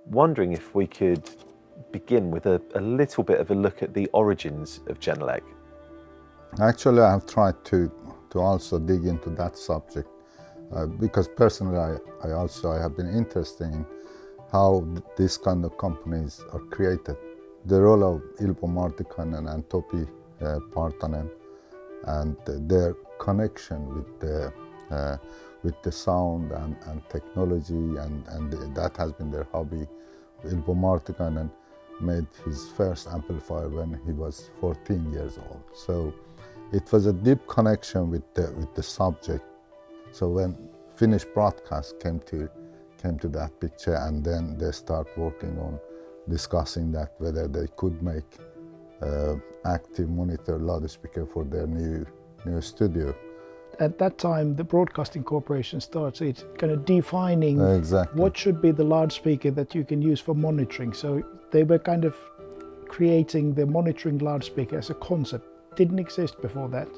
wondering if we could begin with a little bit of a look at the origins of Genelec. Actually, I have tried to also dig into that subject because personally I have been interested in how this kind of companies are created. The role of Ilpo Martikainen and Topi Partanen and their connection with the sound and technology and that has been their hobby. Ilpo Martikainen made his first amplifier when he was 14 years old. So it was a deep connection with the subject. So when Finnish broadcast came to that picture, and then they start working on discussing that whether they could make active monitor loudspeaker for their new studio. At that time, the Broadcasting Corporation started kind of defining exactly what should be the loudspeaker that you can use for monitoring. So they were kind of creating the monitoring loudspeaker as a concept. Didn't exist before that.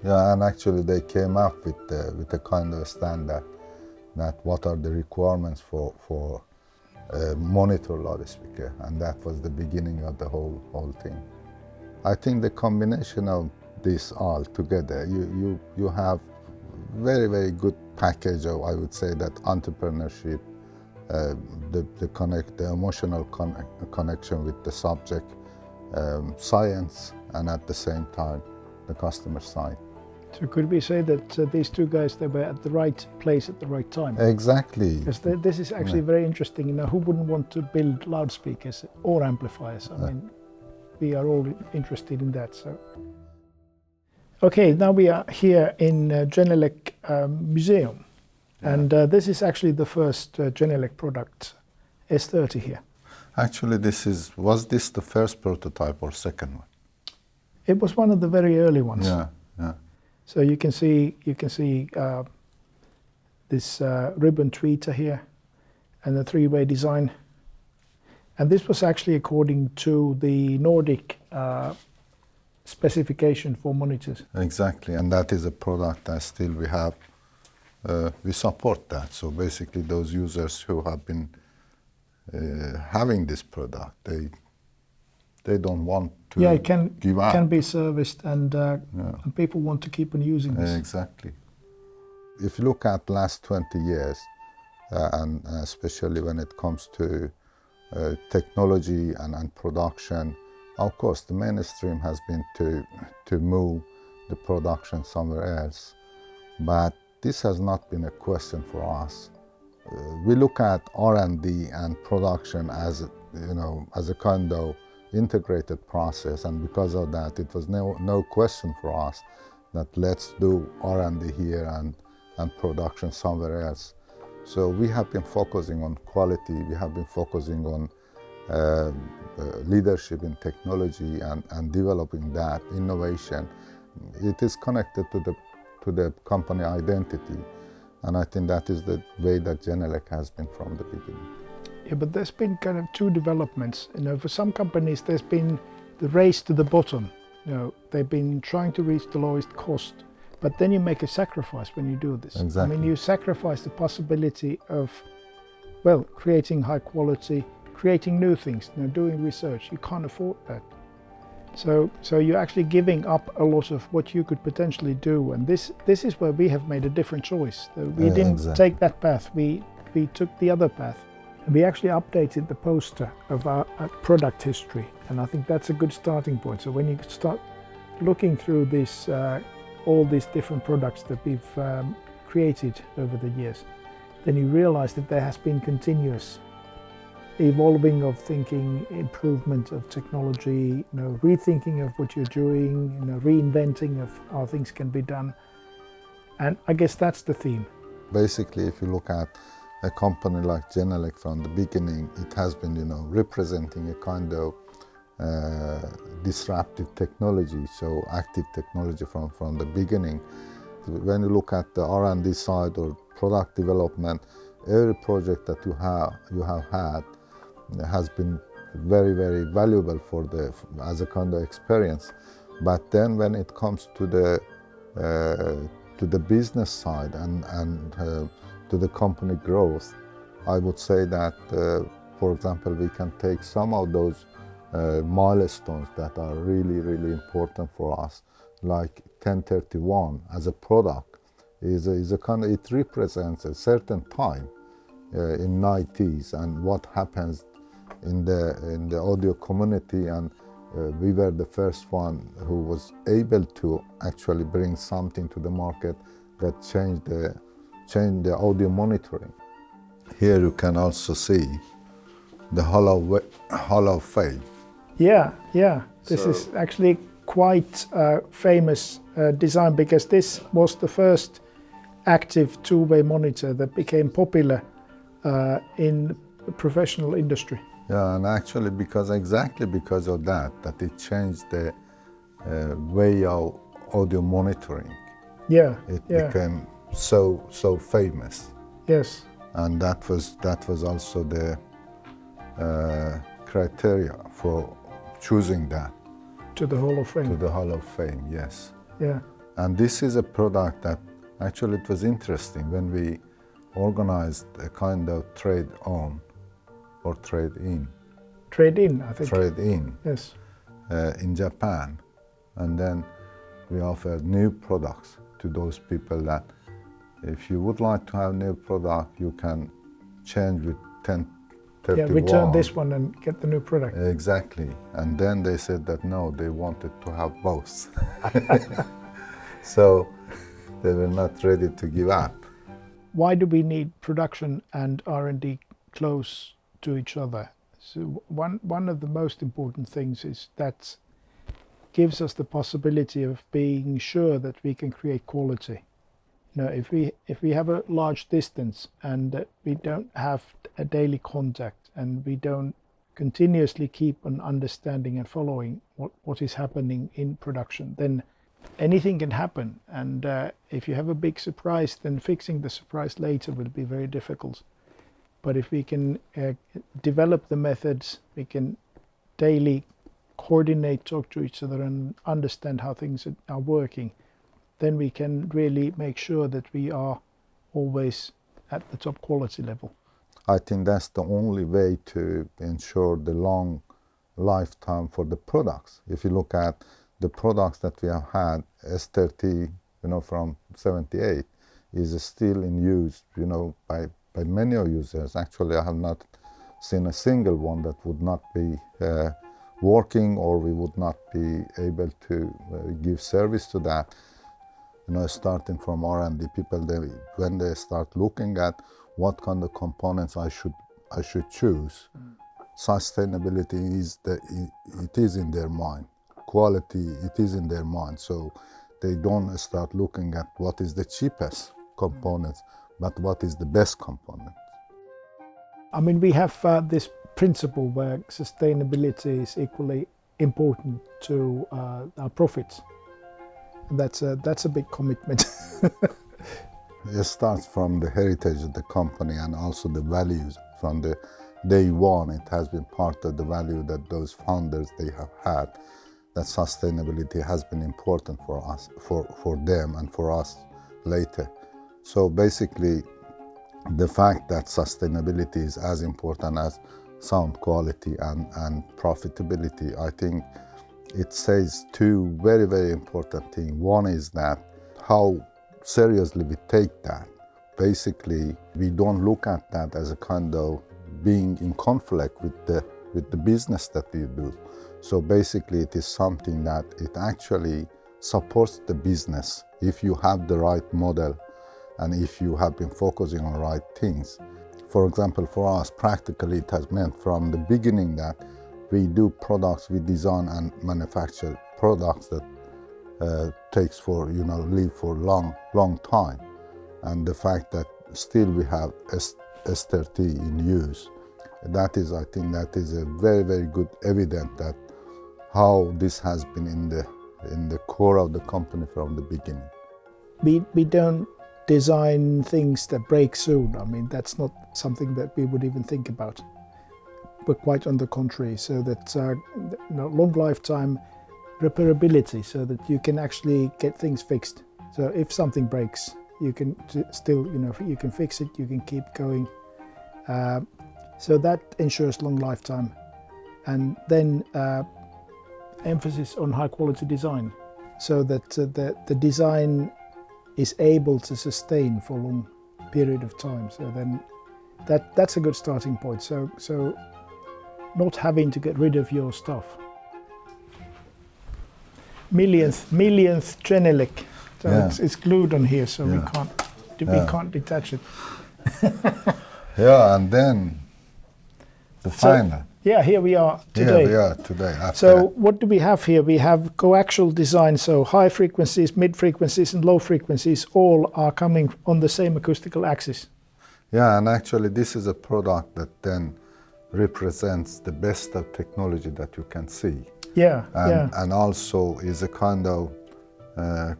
Yeah, and actually they came up with a kind of standard that what are the requirements for a monitor loudspeaker, and that was the beginning of the whole thing. I think the combination of this all together, you have very good package of, I would say, that entrepreneurship, the emotional connection with the subject, science, and at the same time the customer side. So could we say that these two guys, they were at the right place at the right time? Exactly. Because this is actually very interesting. You know, who wouldn't want to build loudspeakers or amplifiers? I mean, we are all interested in that. So, okay, now we are here in Genelec Museum, and this is actually the first Genelec product, S30 here. Actually, was this the first prototype or second one? It was one of the very early ones. Yeah. So you can see this ribbon tweeter here, and the three-way design. And this was actually according to the Nordic specification for monitors. Exactly, and that is a product that still we have. We support that. So basically, those users who have been having this product, they don't want to give up. It can be serviced, and people want to keep on using this. Exactly. If you look at last 20 years, and especially when it comes to technology and production, of course the mainstream has been to move the production somewhere else. But this has not been a question for us. We look at R&D and production as a kind of integrated process, and because of that it was no question for us that let's do R&D here and production somewhere else. So we have been focusing on quality, we have been focusing on leadership in technology and developing that innovation. It is connected to the company identity, and I think that is the way that Genelec has been from the beginning. Yeah, but there's been kind of two developments. You know, for some companies there's been the race to the bottom. You know, they've been trying to reach the lowest cost, but then you make a sacrifice when you do this. Exactly. I mean, you sacrifice the possibility of, well, creating high quality, creating new things, you know, doing research. You can't afford that. So you're actually giving up a lot of what you could potentially do, and this is where we have made a different choice. We didn't take that path. We took the other path. We actually updated the poster of our product history, and I think that's a good starting point. So when you start looking through this, all these different products that we've created over the years, then you realize that there has been continuous evolving of thinking, improvement of technology, you know, rethinking of what you're doing, you know, reinventing of how things can be done. And I guess that's the theme. Basically, if you look at a company like Genelec from the beginning, it has been, representing a kind of disruptive technology, so active technology from the beginning. When you look at the R&D side or product development, every project that you have had has been very valuable as a kind of experience. But then when it comes to the business side and to the company growth, I would say that For example, we can take some of those milestones that are really, really important for us, like 1031 as a product is a kind of, it represents a certain time in 90s and what happens in the audio community, and we were the first one who was able to actually bring something to the market that changed the audio monitoring. Here you can also see the hollow fade. Yeah. This is actually quite a famous design, because this was the first active two-way monitor that became popular in the professional industry. Yeah, and actually exactly because of that it changed the way of audio monitoring. Yeah. It became so famous. Yes. And that was also the criteria for choosing that To the Hall of Fame. to the Hall of Fame, yes. Yeah. And this is a product that actually it was interesting when we organized a kind of trade-on or trade-in. Trade-in, I think. Trade-in. Yes. In Japan. And then we offered new products to those people that if you would like to have new product, you can change with 1031. Yeah, return this one and get the new product. Exactly. And then they said that no, they wanted to have both. So they were not ready to give up. Why do we need production and R&D close to each other? So one of the most important things is that gives us the possibility of being sure that we can create quality. You know, if we have a large distance and we don't have a daily contact and we don't continuously keep an understanding and following what is happening in production, then anything can happen. And if you have a big surprise, then fixing the surprise later will be very difficult. But if we can develop the methods, we can daily coordinate, talk to each other and understand how things are working, then we can really make sure that we are always at the top quality level. I think that's the only way to ensure the long lifetime for the products. If you look at the products that we have had, S30, from 78, is still in use, by many users. Actually, I have not seen a single one that would not be working, or we would not be able to give service to that. Starting from R&D people, when they start looking at what kind of components I should choose, sustainability it is in their mind. Quality, it is in their mind. So they don't start looking at what is the cheapest components, but what is the best component. I mean, we have this principle where sustainability is equally important to our profits. And that's a big commitment. It starts from the heritage of the company and also the values. From the day one, it has been part of the value that those founders they have had, that sustainability has been important for us, for them and for us later. So basically, the fact that sustainability is as important as sound quality and profitability, I think it says two very, very important things. One is that how seriously we take that. Basically, we don't look at that as a kind of being in conflict with the business that we do. So basically, it is something that it actually supports the business if you have the right model and if you have been focusing on the right things. For example, for us, practically it has meant from the beginning that we do products, we design and manufacture products that takes for, live for long time. And the fact that still we have S30 in use, that is, I think that is a very, very good evidence that how this has been in the core of the company from the beginning. We don't design things that break soon. I mean, that's not something that we would even think about. But quite on the contrary, so that long lifetime repairability, so that you can actually get things fixed. So if something breaks, you can still, you can fix it, you can keep going. So that ensures long lifetime. And then emphasis on high quality design, so that the design is able to sustain for a long period of time. So then that's a good starting point. So not having to get rid of your stuff. Millionth Genelec. So Yeah. it's glued on here, so Yeah. we can't detach it. Yeah, and then the final. Yeah, here we are today. Here we are today. After So what do we have here? We have coaxial design, so high frequencies, mid frequencies and low frequencies all are coming on the same acoustical axis. Yeah, and actually this is a product that then represents the best of technology that you can see. Yeah, yeah. And also is a kind of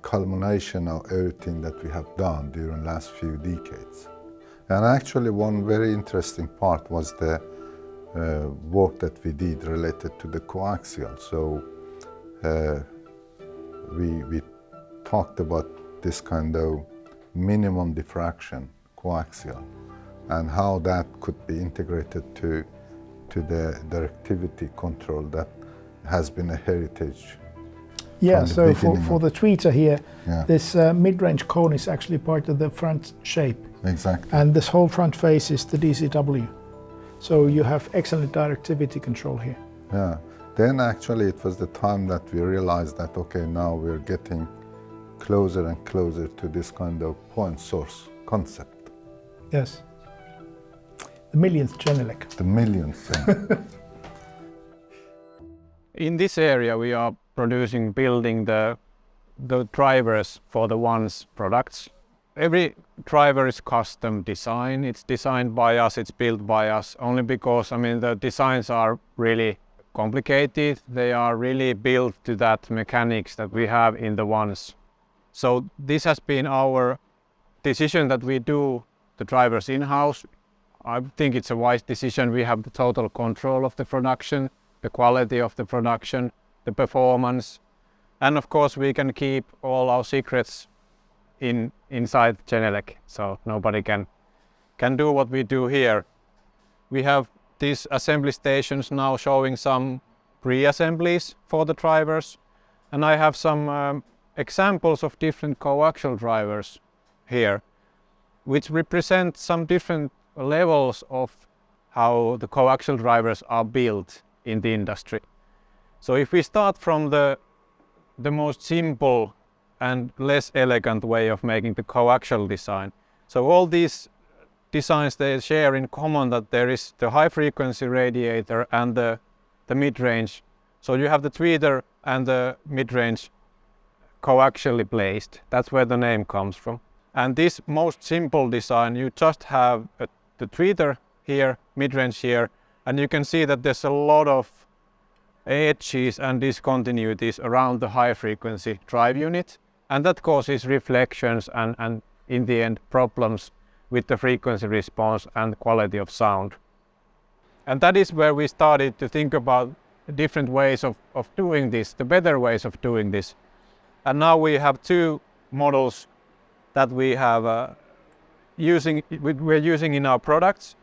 culmination of everything that we have done during the last few decades. And actually one very interesting part was the work that we did related to the coaxial. So we talked about this kind of minimum diffraction coaxial and how that could be integrated to the directivity control that has been a heritage. Yeah, from the so beginning for of- the tweeter here, Yeah. this mid-range cone is actually part of the front shape. Exactly. And this whole front face is the DCW. So you have excellent directivity control here. Yeah. Then actually it was the time that we realized that, okay, now we're getting closer and closer to this kind of point source concept. Yes. The millionth Genelec. The millionth thing. In this area we are building the drivers for the ones products. Every driver is custom design. It's designed by us, it's built by us, only because the designs are really complicated. They are really built to that mechanics that we have in the ones. So this has been our decision that we do the drivers in-house. I think it's a wise decision. We have the total control of the production, the quality of the production, the performance, and of course we can keep all our secrets inside Genelec, so nobody can do what we do here. We have these assembly stations now showing some pre-assemblies for the drivers, and I have some examples of different coaxial drivers here, which represent some different levels of how the coaxial drivers are built in the industry. So if we start from the most simple and less elegant way of making the coaxial design. So all these designs, they share in common that there is the high frequency radiator and the mid-range. So you have the tweeter and the mid-range coaxially placed. That's where the name comes from. And this most simple design, you just have the tweeter here, mid-range here, and you can see that there's a lot of edges and discontinuities around the high frequency drive unit, and that causes reflections and in the end problems with the frequency response and quality of sound. And that is where we started to think about different ways of doing this, the better ways of doing this. And now we have two models that we have we're using in our products,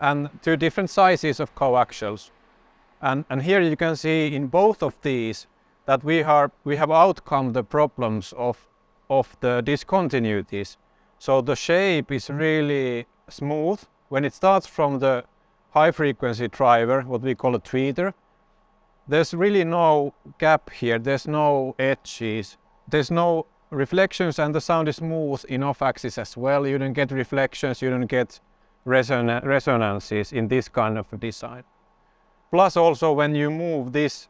and two different sizes of coaxials. And here you can see in both of these that we have outcome the problems of the discontinuities. So the shape is really smooth. When it starts from the high frequency driver, what we call a tweeter, there's really no gap here, there's no edges, there's no reflections, and the sound is smooth in off axis as well. You don't get reflections, you don't get resonances in this kind of a design. Plus also when you move this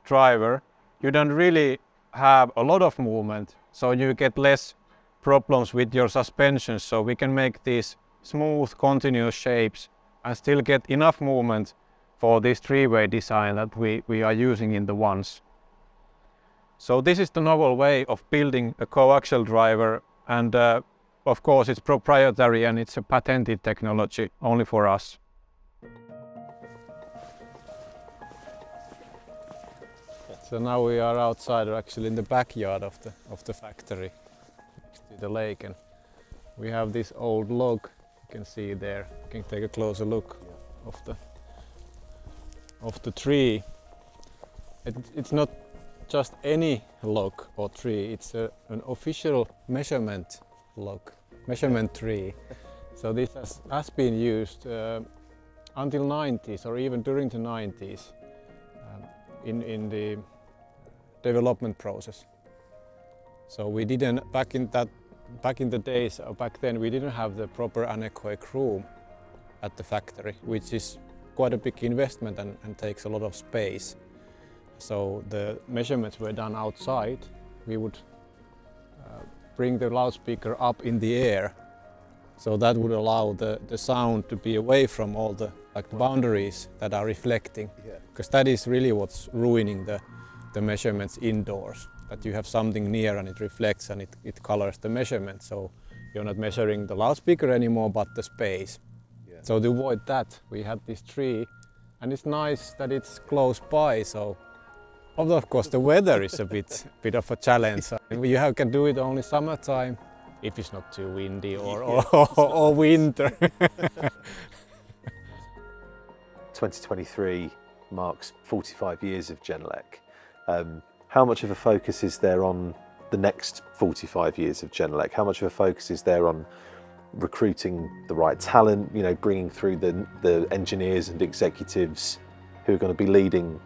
driver, you don't really have a lot of movement, so you get less problems with your suspensions. So we can make these smooth continuous shapes and still get enough movement for this three-way design that we are using in the ones. So this is the novel way of building a coaxial driver, and of course it's proprietary and it's a patented technology only for us. So now we are outside, or actually in the backyard of the factory, next to the lake, and we have this old log. You can see there. You can take a closer look. of the tree. It's not just any log or tree, it's an official measurement log, measurement tree. So this has been used until 90s or even during the 90s in the development process. So we didn't, back in the days, or back then, we didn't have the proper anechoic room at the factory, which is quite a big investment and takes a lot of space. So the measurements were done outside. We would bring the loudspeaker up in the air, so that would allow the sound to be away from all the boundaries that are reflecting, because that is really what's ruining the measurements indoors. That you have something near and it reflects and it colors the measurement, so you're not measuring the loudspeaker anymore but the space. Yeah. So to avoid that, we had this tree, and it's nice that it's close by. So of course the weather is a bit of a challenge. You can do it only summertime if it's not too windy or winter. 2023 marks 45 years of Genelec. How much of a focus is there on the next 45 years of Genelec? How much of a focus is there on recruiting the right talent, bringing through the engineers and executives who are going to be leading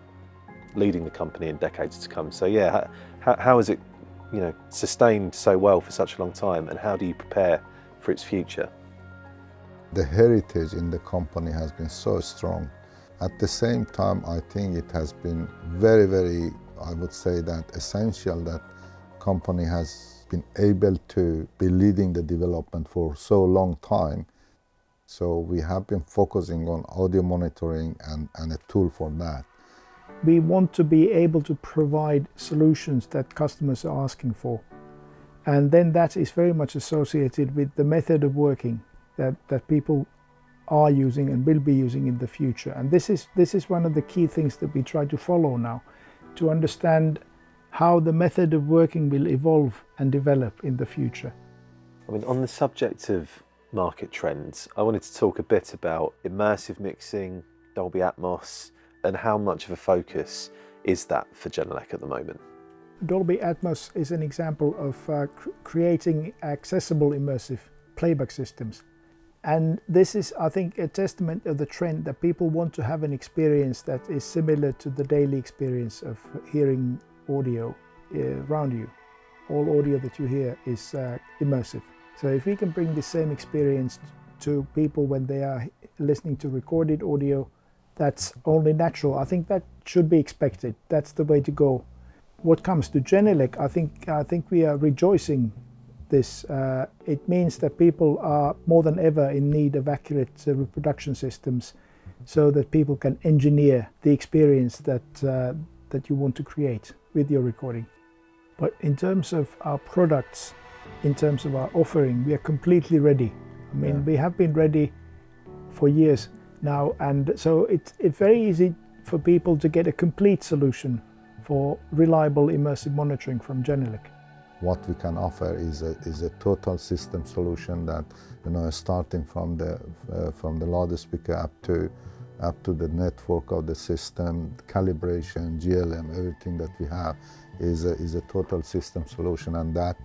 the company in decades to come? So yeah, how is it sustained so well for such a long time, and how do you prepare for its future? The heritage in the company has been so strong. At the same time, I think it has been very, very, I would say that essential that company has been able to be leading the development for so long time. So we have been focusing on audio monitoring and a tool for that. We want to be able to provide solutions that customers are asking for. And then that is very much associated with the method of working that people are using and will be using in the future. And this is one of the key things that we try to follow now, to understand how the method of working will evolve and develop in the future. I mean, on the subject of market trends, I wanted to talk a bit about immersive mixing, Dolby Atmos, and how much of a focus is that for Genelec at the moment? Dolby Atmos is an example of creating accessible immersive playback systems. And this is, I think, a testament of the trend that people want to have an experience that is similar to the daily experience of hearing audio around you. All audio that you hear is immersive. So if we can bring the same experience to people when they are listening to recorded audio, that's only natural. I think that should be expected. That's the way to go. What comes to Genelec, I think we are rejoicing this. It means that people are more than ever in need of accurate reproduction systems, so that people can engineer the experience that you want to create with your recording. But in terms of our products, in terms of our offering, we are completely ready. I mean, we have been ready for years now, and so it's very easy for people to get a complete solution for reliable immersive monitoring from Genelec. What we can offer is a total system solution that, starting from the loudspeaker up to the network of the system, calibration, GLM, everything that we have is a total system solution, and that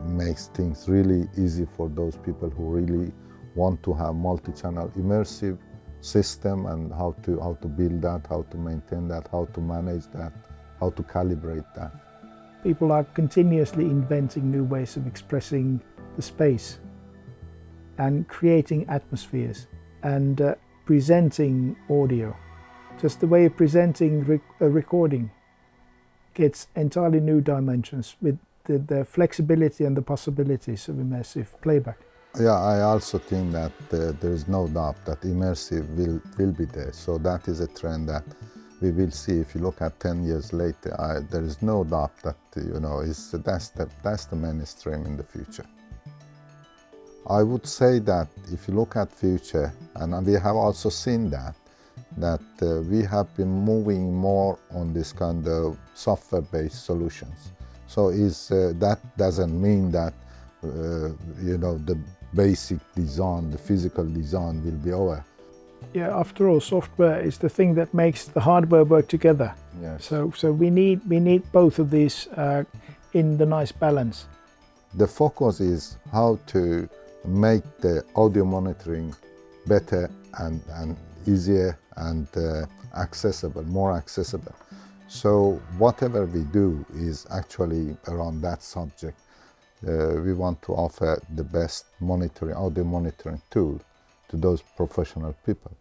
makes things really easy for those people who really want to have multi-channel immersive system, and how to build that, how to maintain that, how to manage that, how to calibrate that. People are continuously inventing new ways of expressing the space and creating atmospheres and presenting audio. Just the way of presenting a recording gets entirely new dimensions with the flexibility and the possibilities of immersive playback. Yeah, I also think that there is no doubt that immersive will be there. So that is a trend that we will see. If you look at 10 years later, there is no doubt that that's the mainstream in the future. I would say that if you look at future, and we have also seen that we have been moving more on this kind of software-based solutions. So that doesn't mean that the basic design, the physical design will be over. Yeah, after all, software is the thing that makes the hardware work together. Yes. So we need both of these in the nice balance. The focus is how to make the audio monitoring better and easier and accessible, more accessible. So whatever we do is actually around that subject. We want to offer the best audio monitoring tool to those professional people.